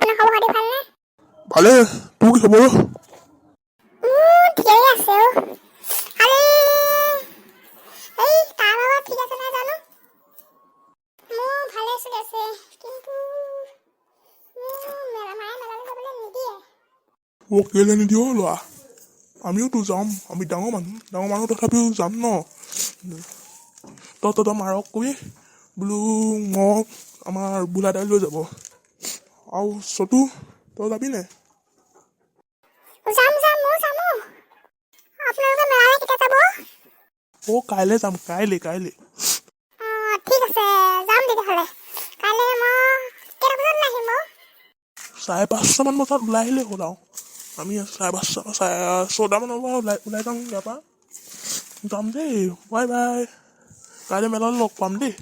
আপোনাৰ খবৰ খাতি ভালনে? ভালে, তোৰ কি খবৰ? ঠিকেই আছে অ'। কালি এই তাৰ লগত ঠিক আছে নাই জানো? মোৰ ভালে চলি আছে, কিন্তু মায়ে মেলালৈ যাবলৈ নিদিয়ে। মোক কেলে নিদিয় ল'ৰা? আমিওতো যাম, আমি ডাঙৰ মানুহ তথাপিও যাম ন। তই মাৰক কবি বোলো মোক আমাৰ বোলাদাই লৈ যাব। আৰু চটু তই যাবি নাই? যাম ময়ো যাম। আপোনালোকে মেলালৈ কেতিয়া যাব? কাইলৈ যাম, কাইলৈ ঠিক আছে, যাম তেতিয়াহ'লে। কাইলৈ মই কেইটা বজাত আহিম বাৰু? 5:30মান বজাত ওলাই আহিলেই হ'ল আৰু। আমি 6:30 পৰা ওলাই যাম ইয়াৰ পৰা। যাম দেই, বাই বাই। কাইলৈ মেলালৈ লগ পাম দেই।